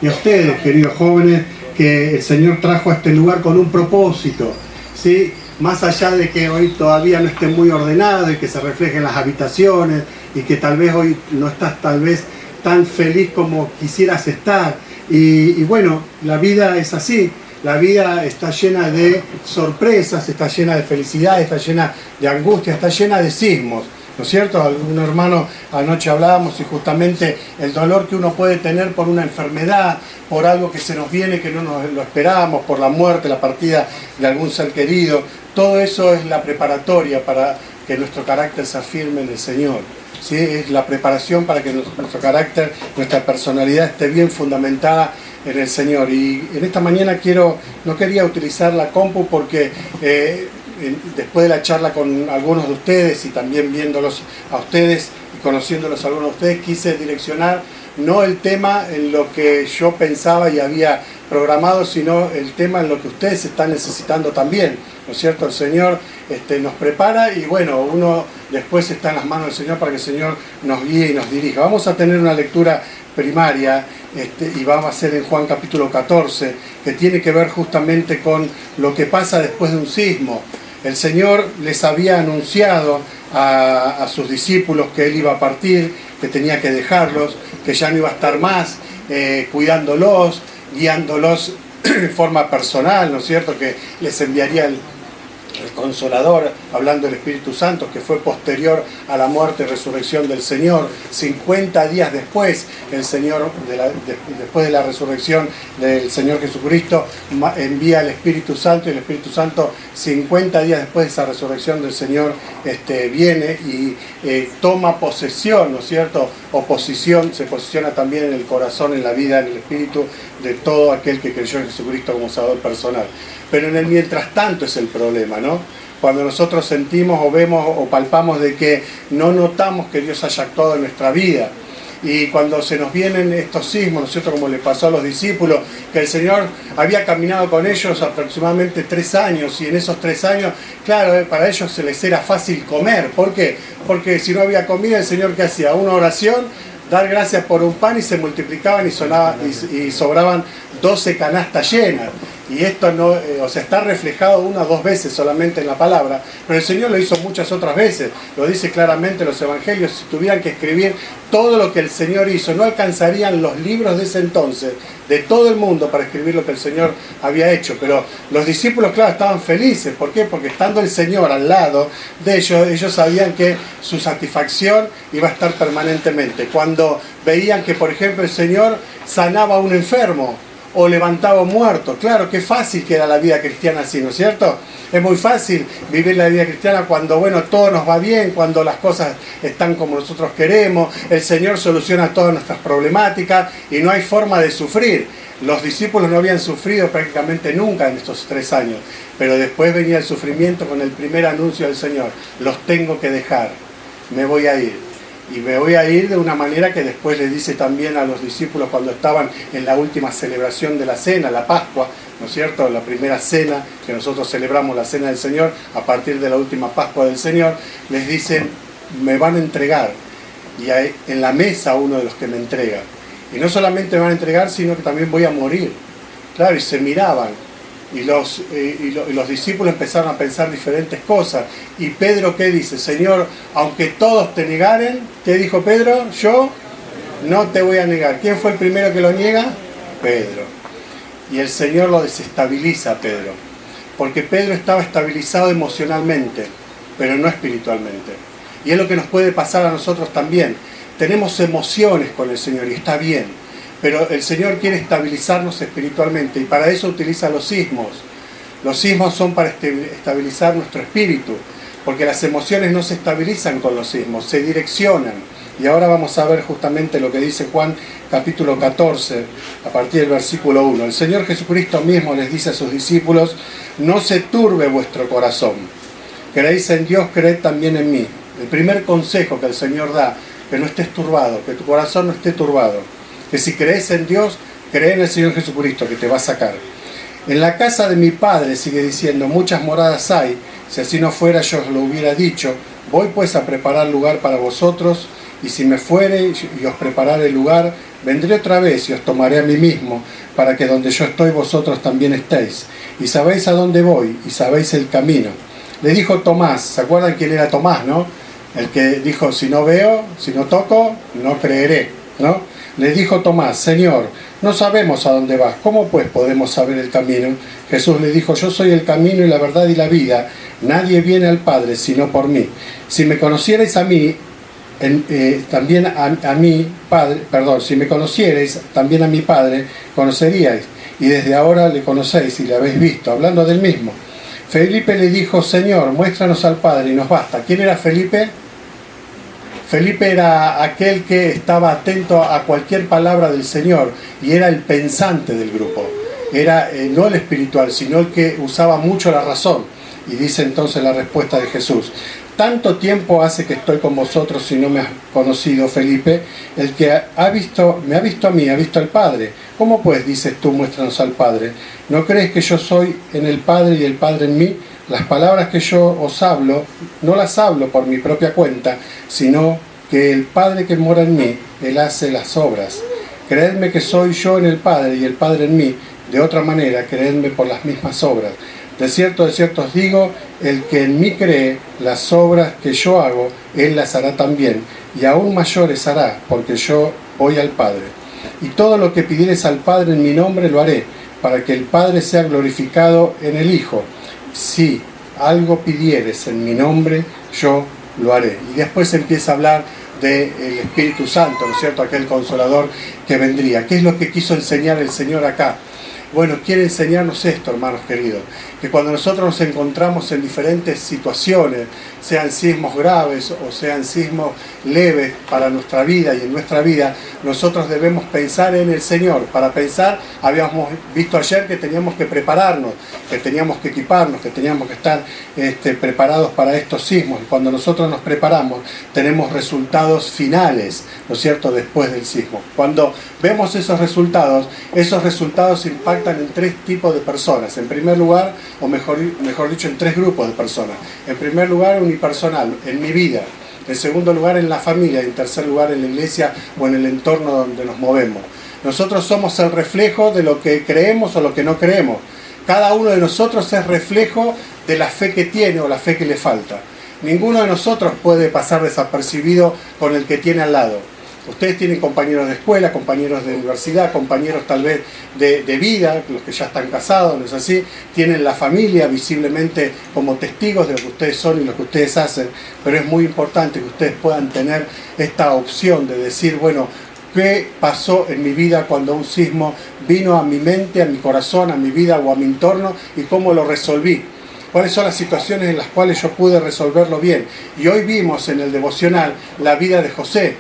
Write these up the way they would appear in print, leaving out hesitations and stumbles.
y a ustedes, queridos jóvenes, que el Señor trajo a este lugar con un propósito, ¿sí? Más allá de que hoy todavía no esté muy ordenado y que se refleje en las habitaciones y que tal vez hoy no estás tan feliz como quisieras estar. Y bueno, la vida es así. La vida está llena de sorpresas, está llena de felicidad, está llena de angustia, está llena de sismos, ¿no es cierto? Algún hermano anoche hablábamos y justamente el dolor que uno puede tener por una enfermedad, por algo que se nos viene que no nos lo esperábamos, por la muerte, la partida de algún ser querido, todo eso es la preparatoria para que nuestro carácter se afirme en el Señor. ¿Sí? Es la preparación para que nuestro carácter, nuestra personalidad esté bien fundamentada en el Señor. Y en esta mañana no quería utilizar la compu porque después de la charla con algunos de ustedes y también viéndolos a ustedes y conociéndolos a algunos de ustedes, quise direccionar no el tema en lo que yo pensaba y había programado, sino el tema en lo que ustedes están necesitando también, ¿no es cierto? El Señor nos prepara y bueno, uno después está en las manos del Señor para que el Señor nos guíe y nos dirija. Vamos a tener una lectura primaria y vamos a hacer en Juan capítulo 14, que tiene que ver justamente con lo que pasa después de un sismo. El Señor les había anunciado a sus discípulos que Él iba a partir, que tenía que dejarlos, que ya no iba a estar más cuidándolos, guiándolos de forma personal, ¿no es cierto? Que les enviaría el Consolador, hablando del Espíritu Santo, que fue posterior a la muerte y resurrección del Señor. 50 días después, el Señor, después de la resurrección del Señor Jesucristo, envía el Espíritu Santo, y el Espíritu Santo, 50 días después de esa resurrección del Señor, viene y toma posesión, ¿no es cierto? Se posiciona también en el corazón, en la vida, en el espíritu de todo aquel que creyó en Jesucristo como Salvador personal. Pero en el mientras tanto es el problema, ¿no? Cuando nosotros sentimos o vemos o palpamos de que no notamos que Dios haya actuado en nuestra vida. Y cuando se nos vienen estos sismos, ¿no es cierto?, como le pasó a los discípulos, que el Señor había caminado con ellos aproximadamente 3 años, y en esos 3 años, claro, para ellos se les era fácil comer. ¿Por qué? Porque si no había comida, el Señor, ¿qué hacía? Una oración, dar gracias por un pan, y se multiplicaban y sobraban 12 canastas llenas. Y esto no, está reflejado 1 o 2 veces solamente en la palabra, pero el Señor lo hizo muchas otras veces. Lo dice claramente en los evangelios. Si tuvieran que escribir todo lo que el Señor hizo, no alcanzarían los libros de ese entonces, de todo el mundo, para escribir lo que el Señor había hecho. Pero los discípulos, claro, estaban felices. ¿Por qué? Porque estando el Señor al lado de ellos sabían que su satisfacción iba a estar permanentemente. Cuando veían que, por ejemplo, el Señor sanaba a un enfermo, o levantaba a un muerto. Claro, qué fácil que era la vida cristiana así, ¿no es cierto? Es muy fácil vivir la vida cristiana cuando, bueno, todo nos va bien, cuando las cosas están como nosotros queremos, el Señor soluciona todas nuestras problemáticas y no hay forma de sufrir. Los discípulos no habían sufrido prácticamente nunca en estos 3 años, pero después venía el sufrimiento con el primer anuncio del Señor: los tengo que dejar, me voy a ir. Y me voy a ir de una manera que después le dice también a los discípulos cuando estaban en la última celebración de la cena, la Pascua, ¿no es cierto? La primera cena que nosotros celebramos, la cena del Señor, a partir de la última Pascua del Señor, les dicen: me van a entregar. Y hay en la mesa uno de los que me entrega. Y no solamente me van a entregar, sino que también voy a morir. Claro, y se miraban. Y los discípulos empezaron a pensar diferentes cosas. Y Pedro, ¿qué dice? Señor, aunque todos te negaren, ¿qué dijo Pedro? Yo no te voy a negar. ¿Quién fue el primero que lo niega? Pedro. Y el Señor lo desestabiliza a Pedro. Porque Pedro estaba estabilizado emocionalmente, pero no espiritualmente. Y es lo que nos puede pasar a nosotros también. Tenemos emociones con el Señor y está bien. Pero el Señor quiere estabilizarnos espiritualmente y para eso utiliza los sismos. Los sismos son para estabilizar nuestro espíritu, porque las emociones no se estabilizan con los sismos, se direccionan. Y ahora vamos a ver justamente lo que dice Juan capítulo 14, a partir del versículo 1. El Señor Jesucristo mismo les dice a sus discípulos: no se turbe vuestro corazón. Creéis en Dios, creed también en mí. El primer consejo que el Señor da: que no estés turbado, que tu corazón no esté turbado. Que si crees en Dios, cree en el Señor Jesucristo, que te va a sacar. En la casa de mi Padre, sigue diciendo, muchas moradas hay. Si así no fuera, yo os lo hubiera dicho. Voy pues a preparar lugar para vosotros, y si me fuere y os preparare el lugar, vendré otra vez y os tomaré a mí mismo, para que donde yo estoy vosotros también estéis. Y sabéis a dónde voy, y sabéis el camino. Le dijo Tomás, ¿se acuerdan quién era Tomás, no? El que dijo, si no veo, si no toco, no creeré, ¿no? Le dijo Tomás, Señor, no sabemos a dónde vas, ¿cómo pues podemos saber el camino? Jesús le dijo, yo soy el camino y la verdad y la vida, nadie viene al Padre sino por mí. Si me conocierais a mí, también a mi Padre, perdón, si me conocierais, también a mi Padre conoceríais, y desde ahora le conocéis y le habéis visto, hablando del mismo. Felipe le dijo, Señor, muéstranos al Padre y nos basta. ¿Quién era Felipe? Felipe era aquel que estaba atento a cualquier palabra del Señor y era el pensante del grupo. Era no el espiritual, sino el que usaba mucho la razón. Y dice entonces la respuesta de Jesús. Tanto tiempo hace que estoy con vosotros y no me has conocido, Felipe. El que me ha visto a mí, ha visto al Padre. ¿Cómo pues dices tú, muéstranos al Padre? ¿No crees que yo soy en el Padre y el Padre en mí? Las palabras que yo os hablo, no las hablo por mi propia cuenta, sino que el Padre que mora en mí, Él hace las obras. Creedme que soy yo en el Padre y el Padre en mí. De otra manera, creedme por las mismas obras. De cierto os digo, el que en mí cree, las obras que yo hago, Él las hará también, y aún mayores hará, porque yo voy al Padre. Y todo lo que pidieres al Padre en mi nombre lo haré, para que el Padre sea glorificado en el Hijo. Si algo pidieres en mi nombre, yo lo haré. Y después empieza a hablar del Espíritu Santo, ¿no es cierto? Aquel Consolador que vendría. ¿Qué es lo que quiso enseñar el Señor acá? Bueno, quiere enseñarnos esto, hermanos queridos, que cuando nosotros nos encontramos en diferentes situaciones, sean sismos graves o sean sismos leves para nuestra vida y en nuestra vida, nosotros debemos pensar en el Señor. Para pensar, habíamos visto ayer que teníamos que prepararnos, que teníamos que equiparnos, que teníamos que estar preparados para estos sismos. Y cuando nosotros nos preparamos, tenemos resultados finales, ¿no es cierto?, después del sismo. Cuando vemos esos resultados impactan en tres tipos de personas. En primer lugar, o mejor dicho, en tres grupos de personas. En primer lugar, unipersonal, en mi vida. En segundo lugar, en la familia. Y en tercer lugar, en la iglesia o en el entorno donde nos movemos. Nosotros somos el reflejo de lo que creemos o lo que no creemos. Cada uno de nosotros es reflejo de la fe que tiene o la fe que le falta. Ninguno de nosotros puede pasar desapercibido con el que tiene al lado. Ustedes tienen compañeros de escuela, compañeros de universidad, compañeros tal vez de vida, los que ya están casados, ¿no es así? Tienen la familia visiblemente como testigos de lo que ustedes son y lo que ustedes hacen, pero es muy importante que ustedes puedan tener esta opción de decir, bueno, ¿qué pasó en mi vida cuando un sismo vino a mi mente, a mi corazón, a mi vida o a mi entorno y cómo lo resolví? ¿Cuáles son las situaciones en las cuales yo pude resolverlo bien? Y hoy vimos en el devocional la vida de José.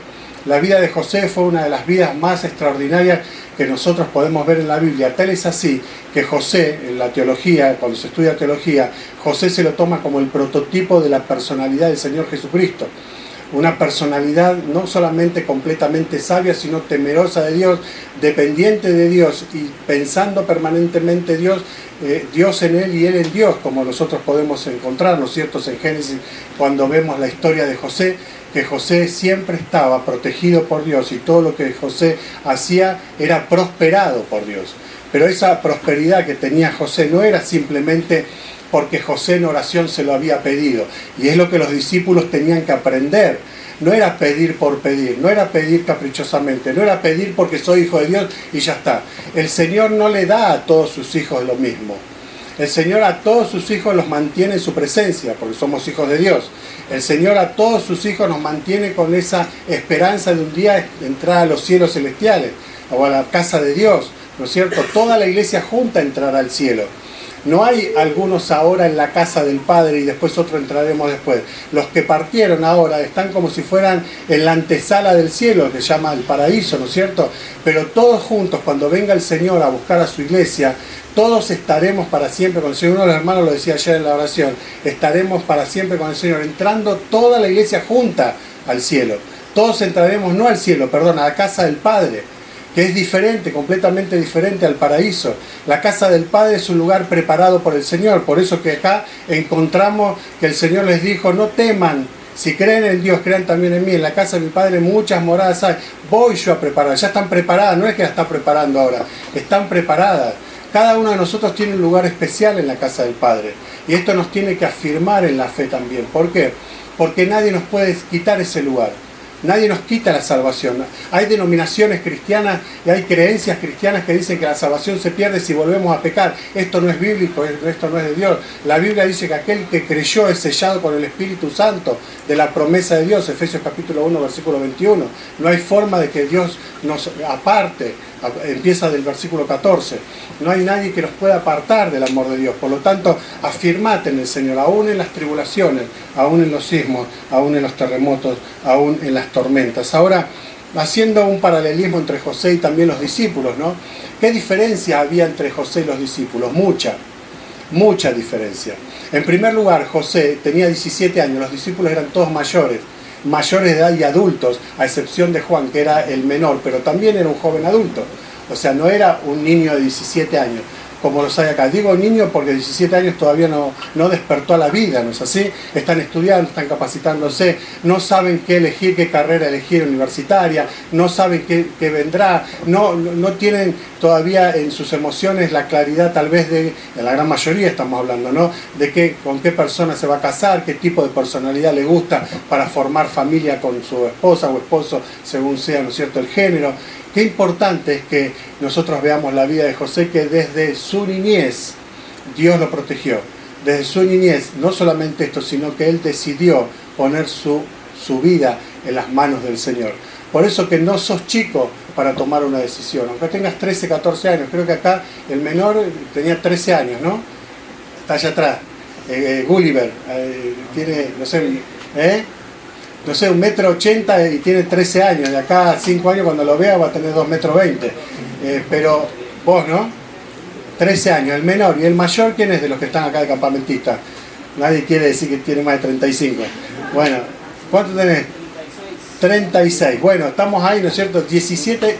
La vida de José fue una de las vidas más extraordinarias que nosotros podemos ver en la Biblia. Tal es así que José, en la teología, cuando se estudia teología, José se lo toma como el prototipo de la personalidad del Señor Jesucristo. Una personalidad no solamente completamente sabia, sino temerosa de Dios, dependiente de Dios y pensando permanentemente Dios en él y él en Dios, como nosotros podemos encontrar, ¿no es cierto?, en Génesis, cuando vemos la historia de José, que José siempre estaba protegido por Dios y todo lo que José hacía era prosperado por Dios. Pero esa prosperidad que tenía José no era simplemente porque José en oración se lo había pedido. Y es lo que los discípulos tenían que aprender. No era pedir por pedir, no era pedir caprichosamente, no era pedir porque soy hijo de Dios y ya está. El Señor no le da a todos sus hijos lo mismo. El Señor a todos sus hijos los mantiene en su presencia, porque somos hijos de Dios. El Señor a todos sus hijos nos mantiene con esa esperanza de un día entrar a los cielos celestiales, o a la casa de Dios, ¿no es cierto? Toda la iglesia junta entrará al cielo. No hay algunos ahora en la casa del Padre y después otros entraremos después. Los que partieron ahora están como si fueran en la antesala del cielo, que se llama el paraíso, ¿no es cierto? Pero todos juntos, cuando venga el Señor a buscar a su iglesia, todos estaremos para siempre con el Señor. Uno de los hermanos lo decía ayer en la oración, estaremos para siempre con el Señor, entrando toda la iglesia junta al cielo. Todos entraremos, no al cielo, perdón, a la casa del Padre, que es diferente, completamente diferente al paraíso. La casa del Padre es un lugar preparado por el Señor, por eso que acá encontramos que el Señor les dijo, no teman Si creen en Dios, crean también en mí. En la casa de mi Padre muchas moradas hay. Voy yo a preparar. Ya están preparadas. No es que las está preparando ahora. Están preparadas. Cada uno de nosotros tiene un lugar especial en la casa del Padre. Y esto nos tiene que afirmar en la fe también. ¿Por qué? Porque nadie nos puede quitar ese lugar. Nadie nos quita la salvación. Hay denominaciones cristianas y hay creencias cristianas que dicen que la salvación se pierde si volvemos a pecar. Esto no es bíblico, esto no es de Dios. La Biblia dice que aquel que creyó es sellado con el Espíritu Santo de la promesa de Dios. Efesios capítulo 1, versículo 21. No hay forma de que Dios nos aparte. Empieza del versículo 14. No hay nadie que nos pueda apartar del amor de Dios. Por lo tanto, afirmate en el Señor, aún en las tribulaciones, aún en los sismos, aún en los terremotos, aún en las tormentas. Ahora, haciendo un paralelismo entre José y también los discípulos, ¿no? ¿Qué diferencia había entre José y los discípulos? Mucha diferencia. En primer lugar, José tenía 17 años, los discípulos eran todos mayores de edad y adultos, a excepción de Juan, que era el menor, pero también era un joven adulto. O sea, no era un niño de 17 años, como los hay acá. Digo niño porque 17 años todavía no despertó a la vida, ¿no es así? Están estudiando, están capacitándose, no saben qué elegir, qué carrera elegir universitaria, no saben qué vendrá, no tienen todavía en sus emociones la claridad tal vez en la gran mayoría estamos hablando, ¿no? De con qué persona se va a casar, qué tipo de personalidad le gusta para formar familia con su esposa o esposo, según sea, ¿no es cierto?, el género. Qué importante es que nosotros veamos la vida de José, que desde su niñez Dios lo protegió. Desde su niñez, no solamente esto, sino que él decidió poner su vida en las manos del Señor. Por eso que no sos chico para tomar una decisión. Aunque tengas 13, 14 años, creo que acá el menor tenía 13 años, ¿no? Está allá atrás. Gulliver, tiene, no sé, 1,80 m y tiene 13 años. De acá a 5 años cuando lo vea va a tener 2,20 m. Pero vos, ¿no? 13 años. El menor y el mayor, ¿quién es de los que están acá de campamentista? Nadie quiere decir que tiene más de 35. Bueno, ¿cuánto tenés? 36. Bueno, estamos ahí, ¿no es cierto? 17.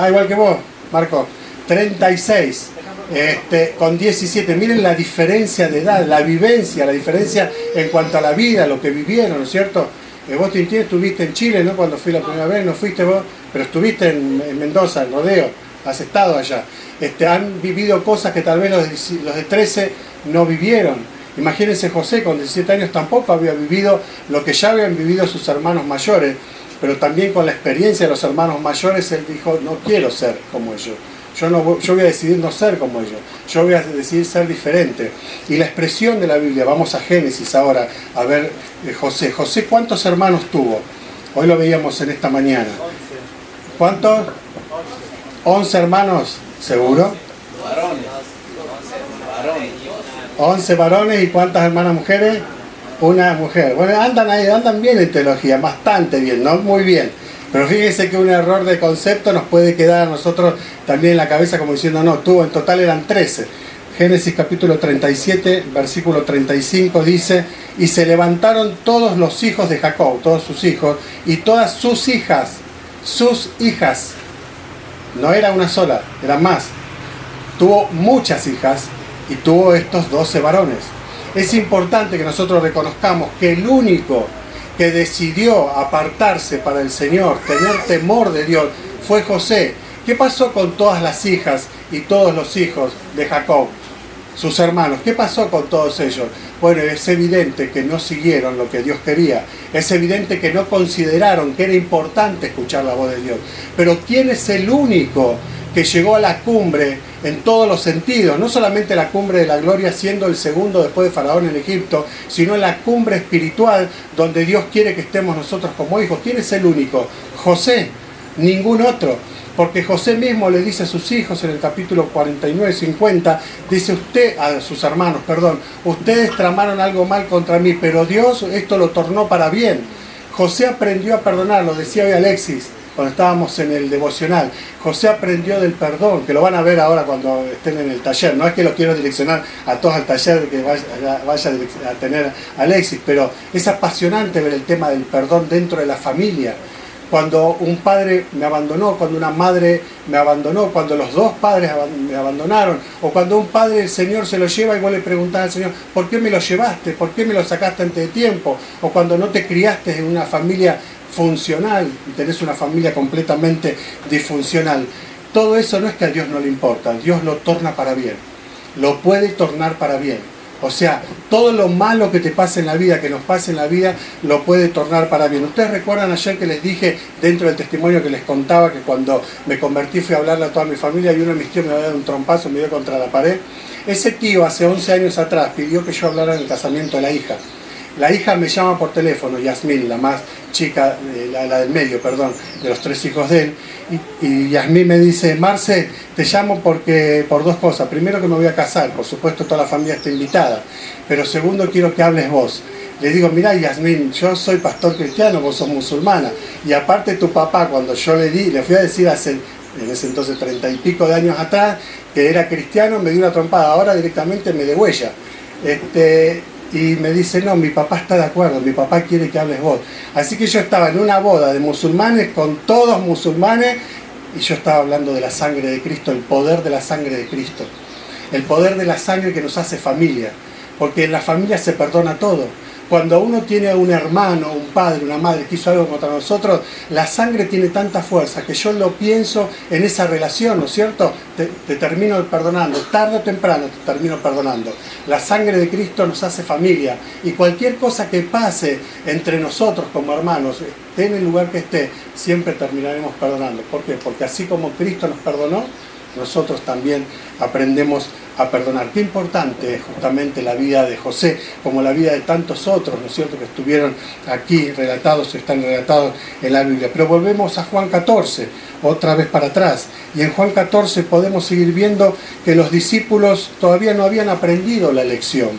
Igual que vos, Marco. 36. Con 17, miren la diferencia de edad, la vivencia, la diferencia en cuanto a la vida, lo que vivieron, ¿no es cierto? Vos, Tintín, estuviste en Chile, ¿no? Cuando fui la primera vez, no fuiste vos, pero estuviste en Mendoza, en Rodeo, has estado allá. Han vivido cosas que tal vez los de 13 no vivieron. Imagínense, José con 17 años tampoco había vivido lo que ya habían vivido sus hermanos mayores, pero también con la experiencia de los hermanos mayores, él dijo, no quiero ser como ellos. Yo voy a decidir no ser como ellos, yo voy a decidir ser diferente. Y la expresión de la Biblia, vamos a Génesis ahora, a ver José. José, ¿cuántos hermanos tuvo? Hoy lo veíamos en esta mañana. ¿Cuántos? 11 hermanos, ¿seguro? 11 varones. ¿Y cuántas hermanas mujeres? Una mujer. Bueno, andan bien en teología, bastante bien, ¿no? Muy bien. Pero fíjense que un error de concepto nos puede quedar a nosotros también en la cabeza como diciendo, no, en total eran 13. Génesis capítulo 37, versículo 35 dice, y se levantaron todos los hijos de Jacob, todos sus hijos, y todas sus hijas, no era una sola, eran más. Tuvo muchas hijas y tuvo estos 12 varones. Es importante que nosotros reconozcamos que el único que decidió apartarse para el Señor, tener temor de Dios, fue José. ¿Qué pasó con todas las hijas y todos los hijos de Jacob, sus hermanos? ¿Qué pasó con todos ellos? Bueno, es evidente que no siguieron lo que Dios quería. Es evidente que no consideraron que era importante escuchar la voz de Dios. Pero ¿quién es el único que llegó a la cumbre en todos los sentidos? No solamente la cumbre de la gloria siendo el segundo después de Faraón en Egipto, sino en la cumbre espiritual donde Dios quiere que estemos nosotros como hijos. ¿Quién es el único? José, ningún otro. Porque José mismo le dice a sus hijos en el capítulo 49-50, dice a sus hermanos, ustedes tramaron algo mal contra mí, pero Dios esto lo tornó para bien. José aprendió a perdonar, lo decía hoy Alexis, cuando estábamos en el devocional. José aprendió del perdón, que lo van a ver ahora cuando estén en el taller. No es que lo quiero direccionar a todos al taller que vaya a tener Alexis, pero es apasionante ver el tema del perdón dentro de la familia. cuando un padre me abandonó, cuando una madre me abandonó, cuando los dos padres me abandonaron, o cuando un padre el Señor se lo lleva y vos le preguntás al Señor, ¿por qué me lo llevaste? ¿Por qué me lo sacaste antes de tiempo? O cuando no te criaste en una familia funcional y tenés una familia completamente disfuncional. Todo eso no es que a Dios no le importa, Dios lo torna para bien, lo puede tornar para bien. O sea, todo lo malo que te pase en la vida, que nos pase en la vida, lo puede tornar para bien. Ustedes recuerdan ayer que les dije, dentro del testimonio que les contaba, que cuando me convertí fui a hablarle a toda mi familia y uno de mis tíos me había dado un trompazo, me dio contra la pared. Ese tío hace 11 años atrás pidió que yo hablara en el casamiento de la hija. La hija me llama por teléfono, Yasmín, la más chica, la del medio, perdón, de los 3 hijos de él, y Yasmín me dice, Marce, te llamo por dos cosas. Primero, que me voy a casar, por supuesto toda la familia está invitada, pero segundo, quiero que hables vos. Le digo, mirá, Yasmín, yo soy pastor cristiano, vos sos musulmana, y aparte tu papá, cuando yo le fui a decir en ese entonces 30 y pico de años atrás, que era cristiano, me dio una trompada, ahora directamente me degüella. Y me dice, no, mi papá está de acuerdo, mi papá quiere que hables vos. Así que yo estaba en una boda de musulmanes, con todos musulmanes, y yo estaba hablando de la sangre de Cristo, el poder de la sangre de Cristo. El poder de la sangre que nos hace familia, porque en la familia se perdona todo. Cuando uno tiene un hermano, un padre, una madre que hizo algo contra nosotros, la sangre tiene tanta fuerza que yo lo pienso en esa relación, ¿no es cierto? Te termino perdonando, tarde o temprano te termino perdonando. La sangre de Cristo nos hace familia, y cualquier cosa que pase entre nosotros como hermanos, esté en el lugar que esté, siempre terminaremos perdonando. ¿Por qué? Porque así como Cristo nos perdonó, nosotros también aprendemos a perdonar. Qué importante es justamente la vida de José, como la vida de tantos otros, ¿no es cierto?, que estuvieron aquí relatados, están relatados en la Biblia. Pero volvemos a Juan 14, otra vez para atrás, y en Juan 14 podemos seguir viendo que los discípulos todavía no habían aprendido la lección.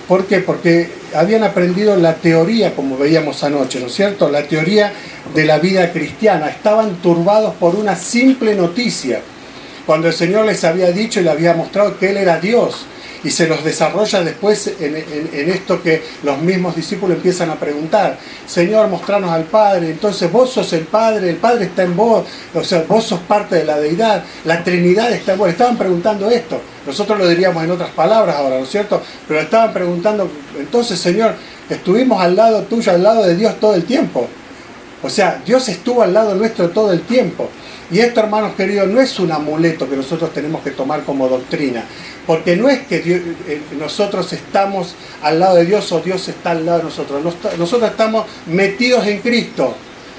¿Por qué? Porque habían aprendido la teoría, como veíamos anoche, ¿no es cierto?, la teoría de la vida cristiana. Estaban turbados por una simple noticia, cuando el Señor les había dicho y les había mostrado que Él era Dios, y se los desarrolla después en esto que los mismos discípulos empiezan a preguntar, Señor, mostranos al Padre. Entonces vos sos el Padre está en vos, o sea, vos sos parte de la deidad, la Trinidad está en vos. Estaban preguntando esto, nosotros lo diríamos en otras palabras ahora, ¿no es cierto? Pero estaban preguntando, entonces, Señor, estuvimos al lado tuyo, al lado de Dios todo el tiempo. O sea, Dios estuvo al lado nuestro todo el tiempo. Y esto, hermanos queridos, no es un amuleto que nosotros tenemos que tomar como doctrina, porque no es que nosotros estamos al lado de Dios o Dios está al lado de nosotros. Nosotros estamos metidos en Cristo.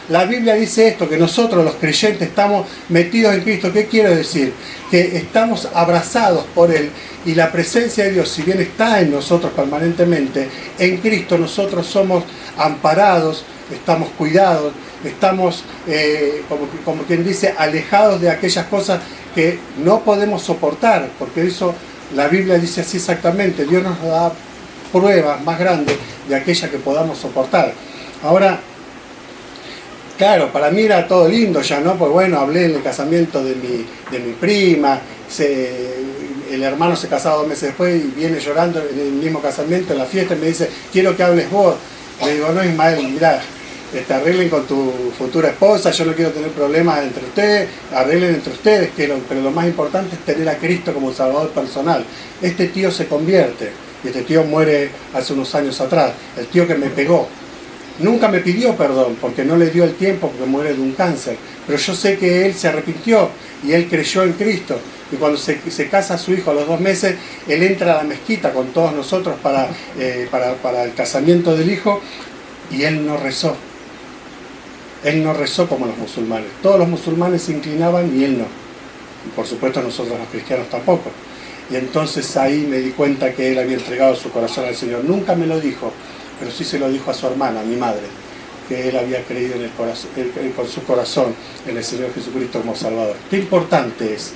La Biblia dice esto, que nosotros los creyentes estamos metidos en Cristo. ¿Qué quiere decir? Que estamos abrazados por Él, y la presencia de Dios, si bien está en nosotros permanentemente, en Cristo nosotros somos amparados, estamos cuidados, estamos, como quien dice, alejados de aquellas cosas que no podemos soportar, porque eso la Biblia dice así exactamente. Dios nos da pruebas más grandes de aquellas que podamos soportar. Ahora, claro, para mí era todo lindo ya, ¿no? Pues bueno, hablé en el casamiento de mi prima, el hermano se casaba 2 meses después y viene llorando en el mismo casamiento, en la fiesta, y me dice, quiero que hables vos. Le digo, no, Ismael, mirá, arreglen con tu futura esposa, yo no quiero tener problemas entre ustedes, arreglen entre ustedes, pero lo más importante es tener a Cristo como Salvador personal. Este tío se convierte, y este tío muere hace unos años atrás, el tío que me pegó. Nunca me pidió perdón, porque no le dio el tiempo, porque muere de un cáncer, pero yo sé que él se arrepintió, y él creyó en Cristo. Y cuando se casa su hijo a los 2 meses, él entra a la mezquita con todos nosotros para el casamiento del hijo, y él no rezó. Él no rezó como los musulmanes. Todos los musulmanes se inclinaban y él no. Y por supuesto nosotros los cristianos tampoco. Y entonces ahí me di cuenta que él había entregado su corazón al Señor. Nunca me lo dijo, pero sí se lo dijo a su hermana, a mi madre, que él había creído en el corazón, con su corazón en el Señor Jesucristo como Salvador. Qué importante es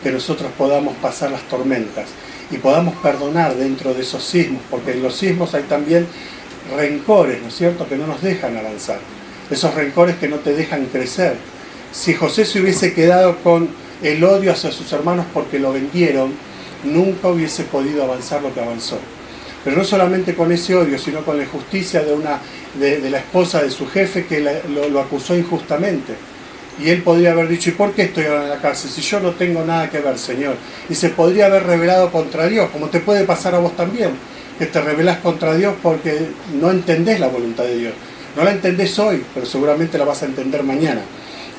que nosotros podamos pasar las tormentas y podamos perdonar dentro de esos sismos, porque en los sismos hay también rencores, ¿no es cierto?, que no nos dejan avanzar. Esos rencores que no te dejan crecer. Si José se hubiese quedado con el odio hacia sus hermanos porque lo vendieron, nunca hubiese podido avanzar lo que avanzó. pero no solamente con ese odio, sino con la injusticia de la esposa de su jefe que lo acusó injustamente. Y él podría haber dicho, ¿y por qué estoy ahora en la cárcel? Si yo no tengo nada que ver, Señor. Y se podría haber rebelado contra Dios, como te puede pasar a vos también, que te rebelás contra Dios porque no entendés la voluntad de Dios. No la entendés hoy, pero seguramente la vas a entender mañana.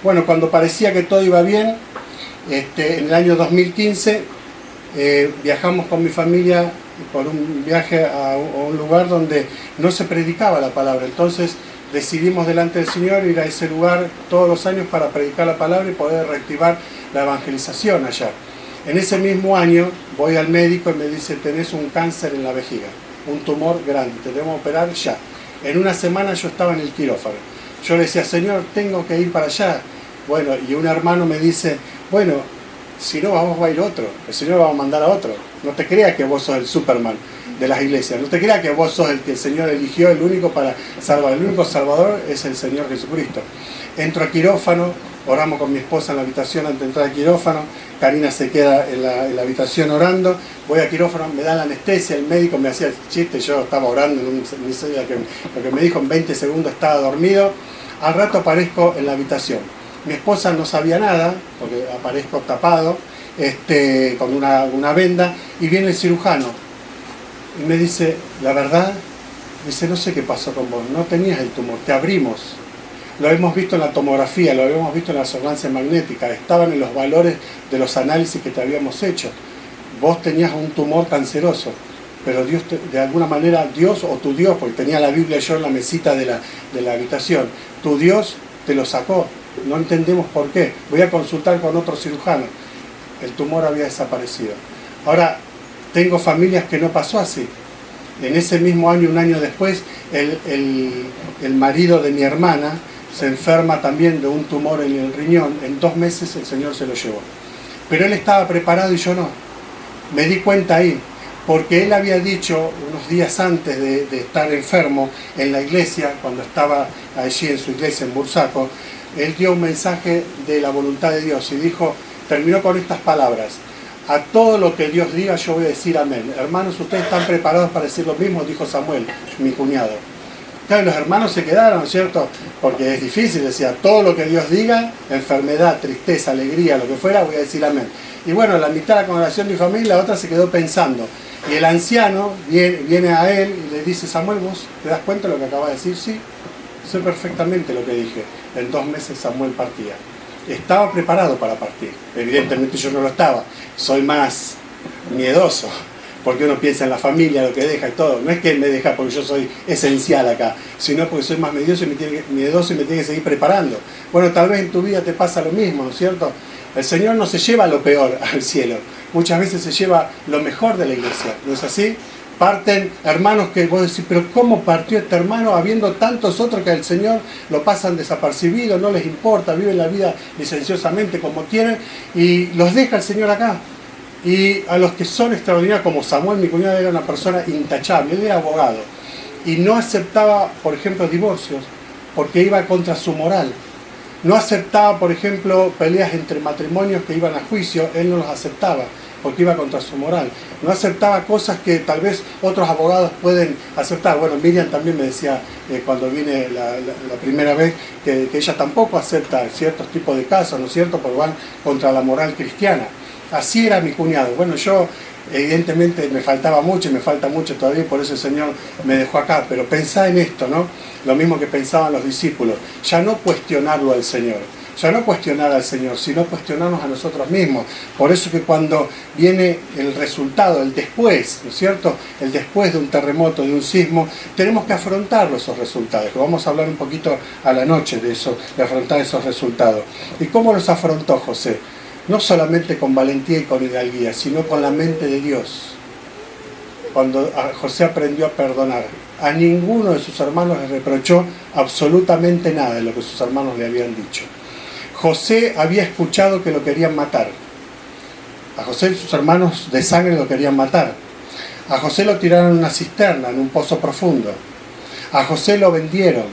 Bueno, cuando parecía que todo iba bien, en el año 2015 viajamos con mi familia por un viaje a un lugar donde no se predicaba la palabra. Entonces decidimos delante del Señor ir a ese lugar todos los años para predicar la palabra y poder reactivar la evangelización allá. En ese mismo año voy al médico y me dice, tenés un cáncer en la vejiga, un tumor grande, te debemos operar ya. En una semana yo estaba en el quirófano. Yo le decía, Señor, tengo que ir para allá. Bueno, y un hermano me dice, bueno, si no, vamos a ir otro, el Señor va a mandar a otro. No te creas que vos sos el Superman de las iglesias, no te creas que vos sos el que el Señor eligió, el único para salvar. El único salvador es el Señor Jesucristo. Entro a quirófano, oramos con mi esposa en la habitación antes de entrar al quirófano, Karina se queda en la habitación orando, voy a quirófano, me da la anestesia, el médico me hacía el chiste, yo estaba orando, ni sabía lo que me dijo, en 20 segundos estaba dormido, al rato aparezco en la habitación. Mi esposa no sabía nada, porque aparezco tapado, con una venda, y viene el cirujano, y me dice, la verdad, dice, no sé qué pasó con vos, no tenías el tumor, te abrimos. Lo hemos visto en la tomografía, lo habíamos visto en la resonancia magnética, estaban en los valores de los análisis que te habíamos hecho. Vos tenías un tumor canceroso, pero Dios, de alguna manera, Dios o tu Dios, porque tenía la Biblia yo en la mesita de la habitación, tu Dios te lo sacó, no entendemos por qué. Voy a consultar con otro cirujano, el tumor había desaparecido. Ahora, tengo familias que no pasó así. En ese mismo año, un año después, el marido de mi hermana se enferma también de un tumor en el riñón. En 2 meses el Señor se lo llevó. Pero él estaba preparado y yo no. Me di cuenta ahí, porque él había dicho unos días antes de estar enfermo en la iglesia, cuando estaba allí en su iglesia en Bursaco, él dio un mensaje de la voluntad de Dios y dijo, terminó con estas palabras: a todo lo que Dios diga yo voy a decir amén. Hermanos, ¿ustedes están preparados para decir lo mismo? Dijo Samuel, mi cuñado. Claro, los hermanos se quedaron, ¿cierto? Porque es difícil, decía, todo lo que Dios diga, enfermedad, tristeza, alegría, lo que fuera, voy a decir amén. Y bueno, la mitad de la congregación de mi familia, la otra se quedó pensando. Y el anciano viene a él y le dice, Samuel, ¿vos te das cuenta de lo que acabas de decir? Sí, sé perfectamente lo que dije. En 2 meses Samuel partía. Estaba preparado para partir. Evidentemente yo no lo estaba. Soy más miedoso, porque uno piensa en la familia, lo que deja y todo. No es que él me deja porque yo soy esencial acá, sino porque soy más miedoso y me tiene que seguir preparando. Bueno, tal vez en tu vida te pasa lo mismo, ¿no es cierto? El Señor no se lleva lo peor al cielo. Muchas veces se lleva lo mejor de la iglesia. ¿No es así? Parten hermanos que vos decís, pero ¿cómo partió este hermano habiendo tantos otros que el Señor lo pasan desapercibidos, no les importa, viven la vida licenciosamente como quieren y los deja el Señor acá? Y a los que son extraordinarios, como Samuel, mi cuñado, era una persona intachable, él era abogado y no aceptaba, por ejemplo, divorcios porque iba contra su moral. No aceptaba, por ejemplo, peleas entre matrimonios que iban a juicio, él no los aceptaba porque iba contra su moral. No aceptaba cosas que tal vez otros abogados pueden aceptar. Bueno, Miriam también me decía cuando vine la primera vez que ella tampoco acepta ciertos tipos de casos, ¿no es cierto?, porque van contra la moral cristiana. Así era mi cuñado. Bueno, yo evidentemente me faltaba mucho y me falta mucho todavía, por eso el Señor me dejó acá. Pero pensá en esto, ¿no? Lo mismo que pensaban los discípulos. Ya no cuestionarlo al Señor. Ya no cuestionar al Señor, sino cuestionarnos a nosotros mismos. Por eso que cuando viene el resultado, el después, ¿no es cierto?, el después de un terremoto, de un sismo, tenemos que afrontar esos resultados. Vamos a hablar un poquito a la noche de eso, de afrontar esos resultados. ¿Y cómo los afrontó José? No solamente con valentía y con hidalguía, sino con la mente de Dios. Cuando José aprendió a perdonar, a ninguno de sus hermanos le reprochó absolutamente nada de lo que sus hermanos le habían dicho. José había escuchado que lo querían matar. A José y sus hermanos de sangre lo querían matar. A José lo tiraron en una cisterna, en un pozo profundo. A José lo vendieron,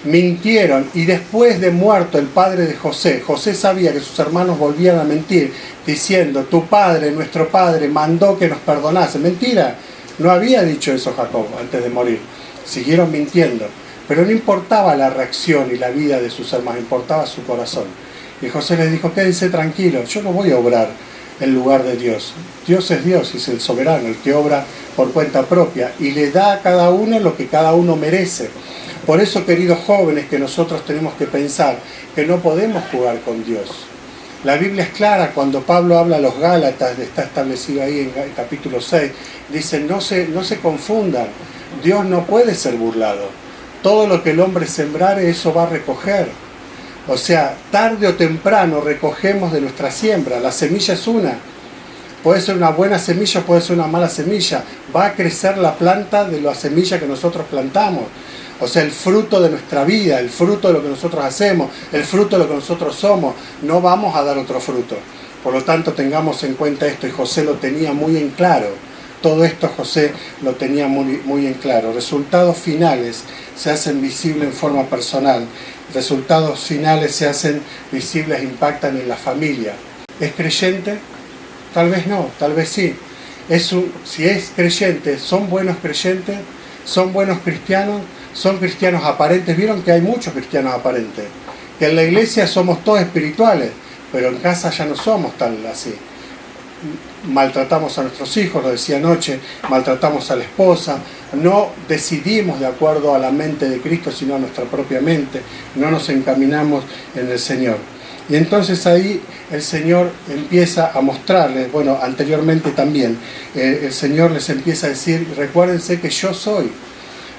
mintieron, y después de muerto el padre de José, José sabía que sus hermanos volvían a mentir, diciendo, tu padre, nuestro padre, mandó que nos perdonase. Mentira. No había dicho eso Jacob antes de morir. Siguieron mintiendo. Pero no importaba la reacción y la vida de sus hermanos, importaba su corazón. Y José les dijo, quédense tranquilos, yo no voy a obrar en lugar de Dios. Dios es Dios, es el soberano, el que obra por cuenta propia y le da a cada uno lo que cada uno merece. Por eso, queridos jóvenes, que nosotros tenemos que pensar que no podemos jugar con Dios. La Biblia es clara cuando Pablo habla a los Gálatas, está establecido ahí en el capítulo 6, dice, no se confundan, Dios no puede ser burlado. Todo lo que el hombre sembrare, eso va a recoger. O sea, tarde o temprano recogemos de nuestra siembra. La semilla es una. Puede ser una buena semilla, puede ser una mala semilla. Va a crecer la planta de la semilla que nosotros plantamos. O sea, el fruto de nuestra vida, el fruto de lo que nosotros hacemos, el fruto de lo que nosotros somos. No vamos a dar otro fruto. Por lo tanto, tengamos en cuenta esto. Y José lo tenía muy en claro. Todo esto José lo tenía muy en claro. Resultados finales se hacen visibles en forma personal. Resultados finales se hacen visibles, impactan en la familia. ¿Es creyente? Tal vez no, tal vez sí. Si es creyente, ¿son buenos creyentes? ¿Son buenos cristianos? ¿Son cristianos aparentes? ¿Vieron que hay muchos cristianos aparentes? Que en la iglesia somos todos espirituales, pero en casa ya no somos tal así. Maltratamos a nuestros hijos, lo decía anoche, maltratamos a la esposa, no decidimos de acuerdo a la mente de Cristo, sino a nuestra propia mente, no nos encaminamos en el Señor. Y entonces ahí el Señor empieza a mostrarles, bueno, anteriormente también, el Señor les empieza a decir, recuérdense que yo soy,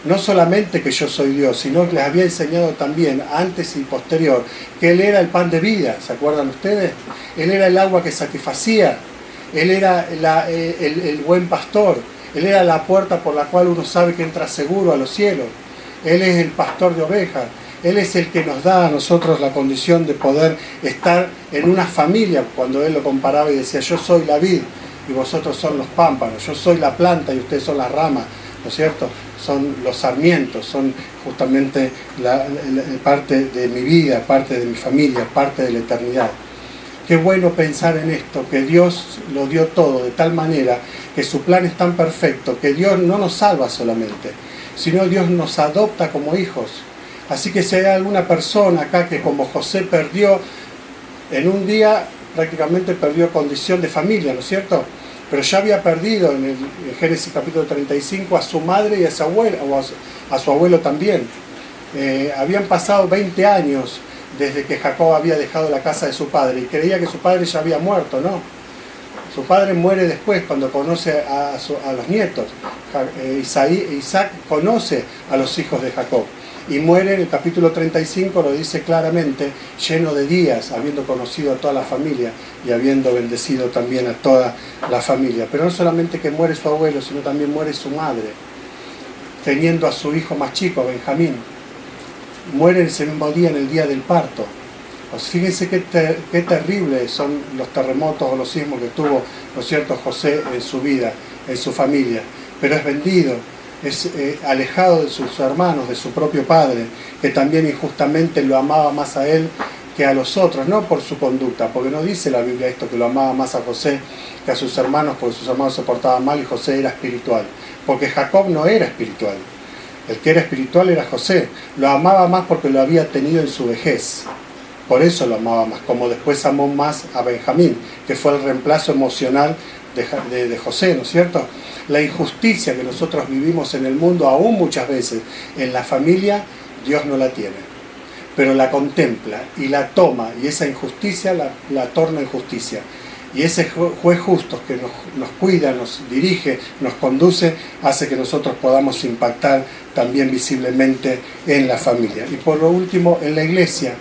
no solamente que yo soy Dios, sino que les había enseñado también, antes y posterior, que Él era el pan de vida, ¿se acuerdan ustedes? Él era el agua que satisfacía. Él era el buen pastor. Él era la puerta por la cual uno sabe que entra seguro a los cielos. Él es el pastor de ovejas. Él es el que nos da a nosotros la condición de poder estar en una familia. Cuando Él lo comparaba y decía, yo soy la vid y vosotros son los pámpanos. Yo soy la planta y ustedes son las ramas. ¿No es cierto? Son los sarmientos, son justamente parte de mi vida, parte de mi familia, parte de la eternidad. Qué bueno pensar en esto, que Dios lo dio todo de tal manera que su plan es tan perfecto, que Dios no nos salva solamente, sino Dios nos adopta como hijos. Así que si hay alguna persona acá que como José perdió, en un día prácticamente perdió condición de familia, ¿no es cierto? Pero ya había perdido en Génesis capítulo 35 a su madre y a su abuela, o a su abuelo también. Habían pasado 20 años desde que Jacob había dejado la casa de su padre y creía que su padre ya había muerto, ¿no? Su padre muere después cuando conoce a los nietos. Isaac conoce a los hijos de Jacob y muere en el capítulo 35, lo dice claramente, lleno de días, habiendo conocido a toda la familia y habiendo bendecido también a toda la familia. Pero no solamente que muere su abuelo, sino también muere su madre, teniendo a su hijo más chico, Benjamín. Muere ese mismo día, en el día del parto. Pues fíjense qué terribles son los terremotos o los sismos que tuvo, ¿no es cierto?, José en su vida, en su familia. Pero es vendido, es alejado de sus hermanos, de su propio padre, que también injustamente lo amaba más a él que a los otros, no por su conducta, porque no dice la Biblia esto, que lo amaba más a José que a sus hermanos, porque sus hermanos se portaban mal y José era espiritual. Porque Jacob no era espiritual. El que era espiritual era José. Lo amaba más porque lo había tenido en su vejez. Por eso lo amaba más, como después amó más a Benjamín, que fue el reemplazo emocional de José, ¿no es cierto? La injusticia que nosotros vivimos en el mundo, aún muchas veces en la familia, Dios no la tiene. Pero la contempla y la toma, y esa injusticia la torna en justicia. Y ese juez justo que nos cuida, nos dirige, nos conduce, hace que nosotros podamos impactar también visiblemente en la familia. Y por lo último, en la iglesia.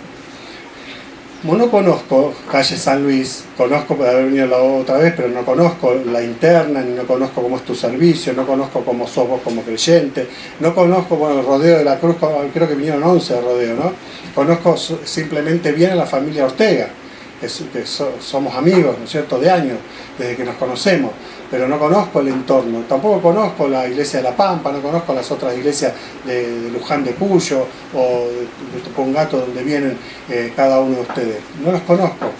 Como no conozco calle San Luis, conozco por haber venido la otra vez, pero no conozco la interna, ni no conozco cómo es tu servicio, no conozco cómo sos vos como creyente, no conozco, bueno, el rodeo de la Cruz, creo que vinieron 11 de rodeo, ¿no? Conozco simplemente bien a la familia Ortega, que somos amigos, ¿no es cierto?, de años, desde que nos conocemos, pero no conozco el entorno, tampoco conozco la iglesia de La Pampa, no conozco las otras iglesias de Luján de Cuyo o de Tupungato, donde vienen cada uno de ustedes, no los conozco,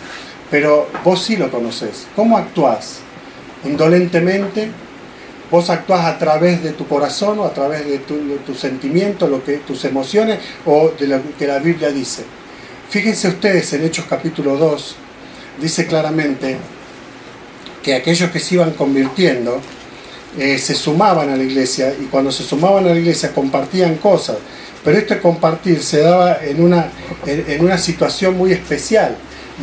pero vos sí lo conocés. ¿Cómo actuás? ¿Indolentemente? Vos actuás a través de tu corazón o a través de tus sentimientos, tus emociones o de lo que la Biblia dice. Fíjense ustedes en Hechos capítulo 2, dice claramente que aquellos que se iban convirtiendo se sumaban a la iglesia, y cuando se sumaban a la iglesia compartían cosas, pero este compartir se daba en una situación muy especial.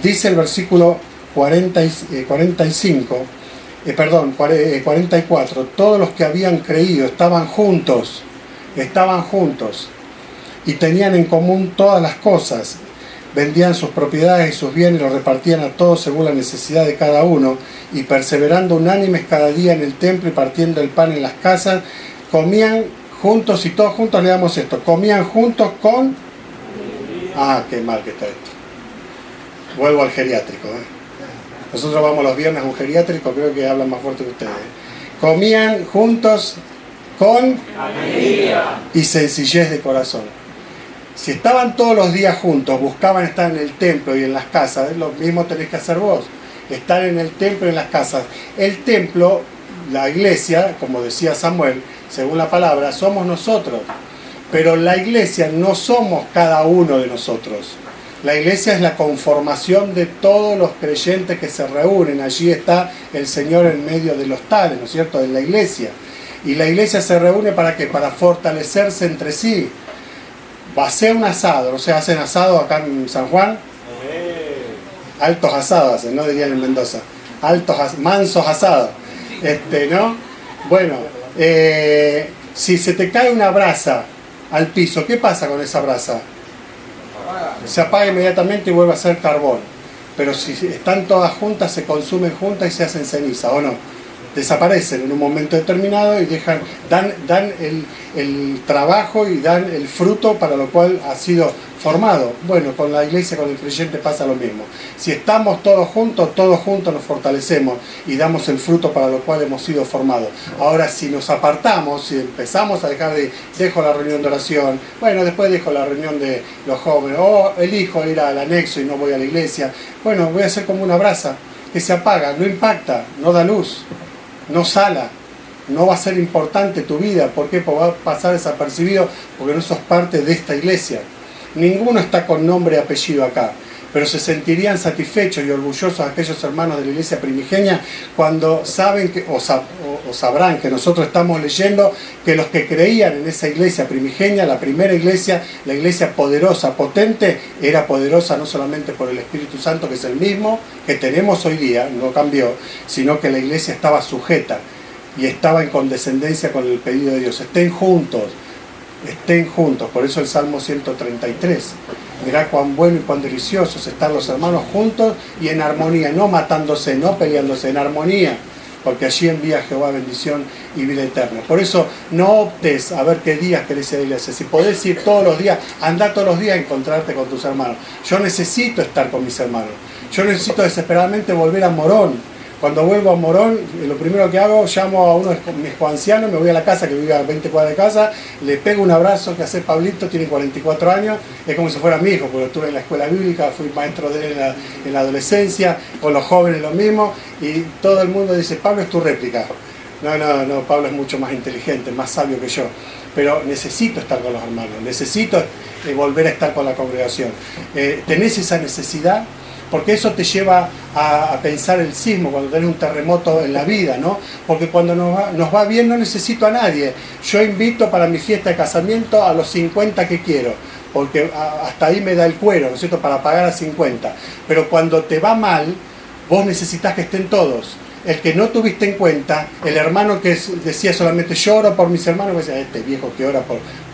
Dice el versículo 44, todos los que habían creído estaban juntos y tenían en común todas las cosas, vendían sus propiedades y sus bienes y los repartían a todos según la necesidad de cada uno, y perseverando unánimes cada día en el templo y partiendo el pan en las casas, comían juntos, y todos juntos leamos esto, comían juntos con... Ah, qué mal que está esto. Vuelvo al geriátrico, Nosotros vamos los viernes a un geriátrico, creo que hablan más fuerte que ustedes. Comían juntos con alegría y sencillez de corazón. Si estaban todos los días juntos, buscaban estar en el templo y en las casas, lo mismo tenés que hacer vos. Estar en el templo y en las casas. El templo, la iglesia, como decía Samuel, según la palabra, somos nosotros. Pero la iglesia no somos cada uno de nosotros. La iglesia es la conformación de todos los creyentes que se reúnen. Allí está el Señor en medio de los tales, ¿no es cierto?, de la iglesia. Y la iglesia se reúne ¿para qué? Para fortalecerse entre sí. Va a ser un asado, ¿no se hacen asado acá en San Juan? Altos asados, no dirían en Mendoza. Mansos asados. ¿No? Bueno, si se te cae una brasa al piso, ¿qué pasa con esa brasa? Se apaga inmediatamente y vuelve a ser carbón. Pero si están todas juntas, se consumen juntas y se hacen ceniza, ¿o no? Desaparecen en un momento determinado y dan el trabajo y dan el fruto para lo cual ha sido formado. Bueno, con la iglesia, con el creyente pasa lo mismo. Si estamos todos juntos nos fortalecemos y damos el fruto para lo cual hemos sido formados. Ahora, si nos apartamos, si empezamos a dejo la reunión de oración, bueno, después dejo la reunión de los jóvenes, o elijo ir al anexo y no voy a la iglesia, bueno, voy a hacer como una brasa que se apaga, no impacta, no da luz, no sala, no va a ser importante tu vida. ¿Por qué? Porque va a pasar desapercibido, porque no sos parte de esta iglesia. Ninguno está con nombre y apellido acá, pero se sentirían satisfechos y orgullosos aquellos hermanos de la iglesia primigenia cuando saben que, o sabrán que nosotros estamos leyendo que los que creían en esa iglesia primigenia, la primera iglesia, la iglesia poderosa, potente, era poderosa no solamente por el Espíritu Santo, que es el mismo que tenemos hoy día, no cambió, sino que la iglesia estaba sujeta y estaba en condescendencia con el pedido de Dios. Estén juntos, por eso el Salmo 133. Mirá cuán bueno y cuán delicioso es estar los hermanos juntos y en armonía, no matándose, no peleándose, en armonía, porque allí envía Jehová bendición y vida eterna. Por eso no optes a ver qué días querés ir a la iglesia. Si podés ir todos los días, anda todos los días a encontrarte con tus hermanos. Yo necesito estar con mis hermanos. Yo necesito desesperadamente volver a Morón. Cuando vuelvo a Morón, lo primero que hago, llamo a uno de mis coancianos, me voy a la casa, que vive a 20 cuadras de casa, le pego un abrazo, que hace Pablito, tiene 44 años, es como si fuera mi hijo, porque estuve en la escuela bíblica, fui maestro de él en la adolescencia, con los jóvenes lo mismo, y todo el mundo dice, Pablo es tu réplica. No, Pablo es mucho más inteligente, más sabio que yo, pero necesito estar con los hermanos, necesito volver a estar con la congregación. ¿Tenés esa necesidad? Porque eso te lleva a pensar el sismo, cuando tenés un terremoto en la vida, ¿no? Porque cuando nos va bien no necesito a nadie. Yo invito para mi fiesta de casamiento a los 50 que quiero, porque hasta ahí me da el cuero, ¿no es cierto?, para pagar a 50. Pero cuando te va mal, vos necesitas que estén todos. El que no tuviste en cuenta, el hermano que decía solamente yo oro por mis hermanos, decía, este viejo que ora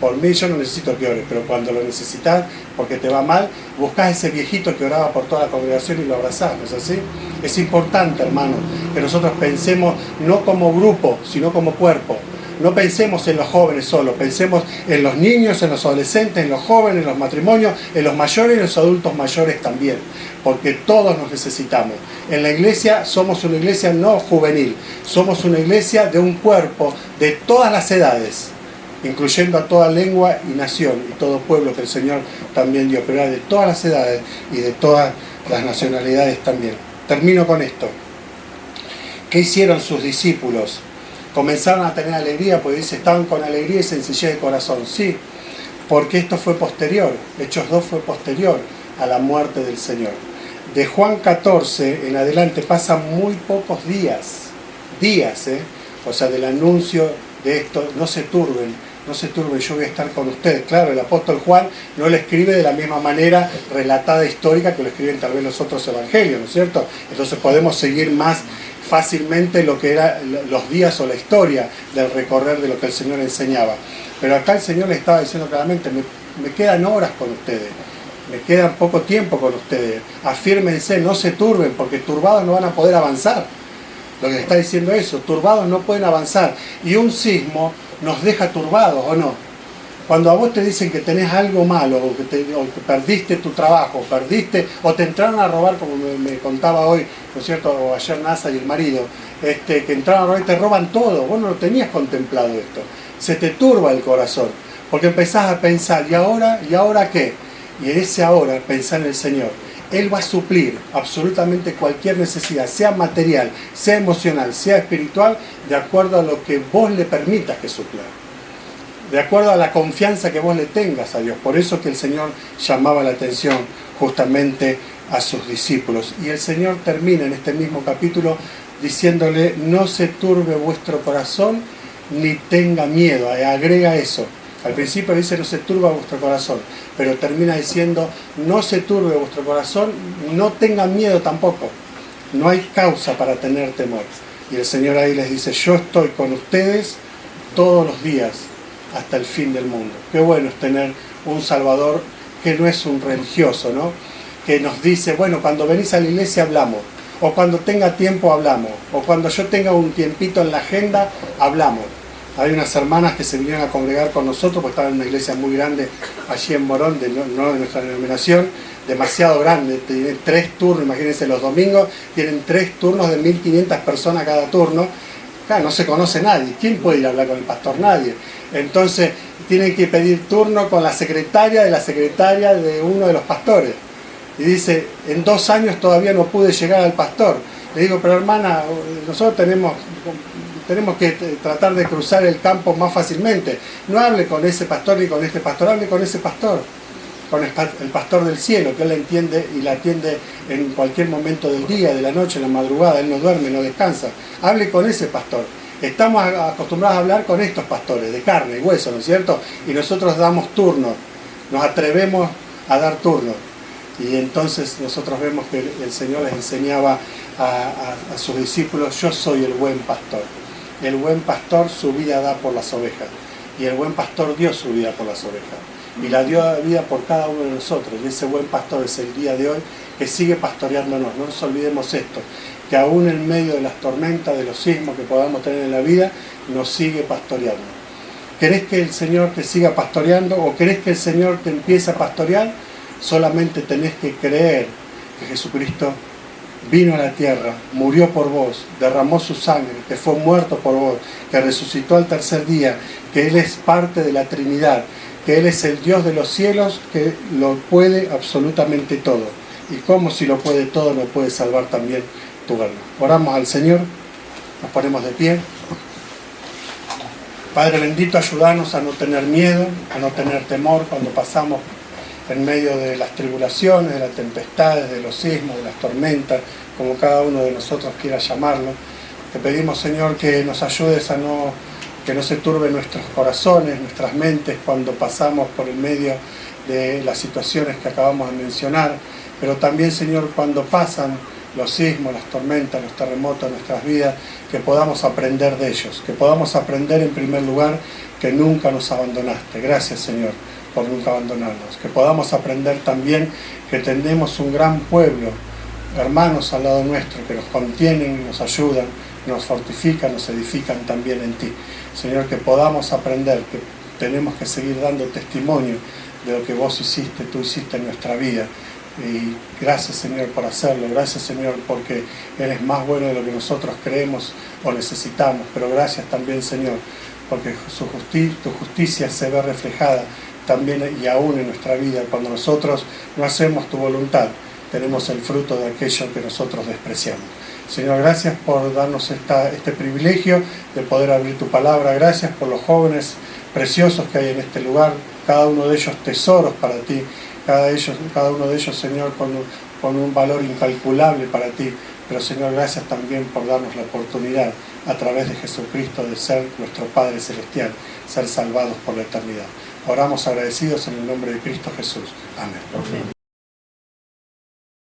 por mí, yo no necesito que ores, pero cuando lo necesitas porque te va mal, buscás ese viejito que oraba por toda la congregación y lo abrazás, ¿no es así? Es importante, hermano, que nosotros pensemos no como grupo, sino como cuerpo. No pensemos en los jóvenes solo, pensemos en los niños, en los adolescentes, en los jóvenes, en los matrimonios, en los mayores y en los adultos mayores también, porque todos nos necesitamos. En la iglesia somos una iglesia no juvenil, somos una iglesia de un cuerpo de todas las edades, incluyendo a toda lengua y nación y todo pueblo que el Señor también dio, pero de todas las edades y de todas las nacionalidades también. Termino con esto. ¿Qué hicieron sus discípulos comenzaron a tener alegría, porque dice, estaban con alegría y sencillez de corazón. Sí, porque esto fue posterior, Hechos 2 fue posterior a la muerte del Señor. De Juan 14 en adelante pasan muy pocos días, o sea, del anuncio de esto, no se turben, yo voy a estar con ustedes. Claro, el apóstol Juan no lo escribe de la misma manera relatada histórica que lo escriben tal vez los otros evangelios, ¿no es cierto? Entonces podemos seguir más fácilmente lo que eran los días o la historia del recorrer de lo que el Señor enseñaba. Pero acá el Señor le estaba diciendo claramente, me quedan horas con ustedes, me quedan poco tiempo con ustedes, afírmense, no se turben, porque turbados no van a poder avanzar. Lo que está diciendo eso, turbados no pueden avanzar. Y un sismo nos deja turbados, ¿o no? Cuando a vos te dicen que tenés algo malo, o que perdiste tu trabajo, o te entraron a robar, como me contaba hoy, ¿no es cierto?, o ayer Nasa y el marido, que entraron a robar y te roban todo, vos no lo tenías contemplado esto. Se te turba el corazón, porque empezás a pensar, ¿y ahora qué? Y en ese ahora, pensar en el Señor. Él va a suplir absolutamente cualquier necesidad, sea material, sea emocional, sea espiritual, de acuerdo a lo que vos le permitas que supla. De acuerdo a la confianza que vos le tengas a Dios. Por eso que el Señor llamaba la atención justamente a sus discípulos. Y el Señor termina en este mismo capítulo diciéndole, no se turbe vuestro corazón ni tenga miedo. Agrega eso. Al principio dice, no se turba vuestro corazón, pero termina diciendo, no se turbe vuestro corazón, no tengan miedo tampoco. No hay causa para tener temor. Y el Señor ahí les dice, yo estoy con ustedes todos los días hasta el fin del mundo. Qué bueno es tener un Salvador que no es un religioso, ¿no? Que nos dice, bueno, cuando venís a la iglesia hablamos, o cuando tenga tiempo hablamos, o cuando yo tenga un tiempito en la agenda hablamos. Hay unas hermanas que se vinieron a congregar con nosotros, porque estaban en una iglesia muy grande allí en Morón, no de nuestra denominación, demasiado grande, tienen 3 turnos, imagínense, los domingos tienen 3 turnos de 1500 personas cada turno. Claro, no se conoce nadie, ¿quién puede ir a hablar con el pastor? Nadie. Entonces tienen que pedir turno con la secretaria de uno de los pastores. Y dice, en 2 años todavía no pude llegar al pastor. Le digo, pero hermana, nosotros tenemos que tratar de cruzar el campo más fácilmente. No hable con ese pastor ni con este pastor, hable con ese pastor, con el pastor del cielo, que él entiende y la atiende en cualquier momento del día, de la noche, en la madrugada. Él no duerme, no descansa. Hable con ese pastor. Estamos acostumbrados a hablar con estos pastores de carne y hueso, ¿no es cierto? Y nosotros damos turnos, nos atrevemos a dar turnos. Y entonces nosotros vemos que el Señor les enseñaba a sus discípulos, yo soy el buen pastor. El buen pastor su vida da por las ovejas. Y el buen pastor dio su vida por las ovejas. Y la dio vida por cada uno de nosotros. Y ese buen pastor es el día de hoy que sigue pastoreándonos. No nos olvidemos esto, que aún en medio de las tormentas, de los sismos que podamos tener en la vida, nos sigue pastoreando. ¿Querés que el Señor te siga pastoreando o querés que el Señor te empiece a pastorear? Solamente tenés que creer que Jesucristo vino a la tierra, murió por vos, derramó su sangre, que fue muerto por vos, que resucitó al tercer día, que Él es parte de la Trinidad, que Él es el Dios de los cielos, que lo puede absolutamente todo. Y como si lo puede todo, lo puede salvar también tu alma. Oramos al Señor, nos ponemos de pie. Padre bendito, ayúdanos a no tener miedo, a no tener temor cuando pasamos en medio de las tribulaciones, de las tempestades, de los sismos, de las tormentas, como cada uno de nosotros quiera llamarlo. Te pedimos, Señor, que nos ayudes que no se turben nuestros corazones, nuestras mentes cuando pasamos por el medio de las situaciones que acabamos de mencionar, pero también, Señor, cuando pasan los sismos, las tormentas, los terremotos en nuestras vidas, que podamos aprender de ellos, que podamos aprender en primer lugar que nunca nos abandonaste. Gracias, Señor, por nunca abandonarnos. Que podamos aprender también que tenemos un gran pueblo, hermanos al lado nuestro, que nos contienen, nos ayudan, nos fortifican, nos edifican también en ti. Señor, que podamos aprender que tenemos que seguir dando testimonio de lo que vos hiciste, tú hiciste en nuestra vida. Y gracias, Señor, por hacerlo. Gracias, Señor, porque eres más bueno de lo que nosotros creemos o necesitamos. Pero gracias también, Señor, porque tu justicia se ve reflejada también y aún en nuestra vida. Cuando nosotros no hacemos tu voluntad, tenemos el fruto de aquello que nosotros despreciamos. Señor, gracias por darnos este privilegio de poder abrir tu palabra. Gracias por los jóvenes preciosos que hay en este lugar, cada uno de ellos tesoros para ti, cada uno de ellos, Señor, con un valor incalculable para ti. Pero, Señor, gracias también por darnos la oportunidad, a través de Jesucristo, de ser nuestro Padre Celestial, ser salvados por la eternidad. Oramos agradecidos en el nombre de Cristo Jesús. Amén.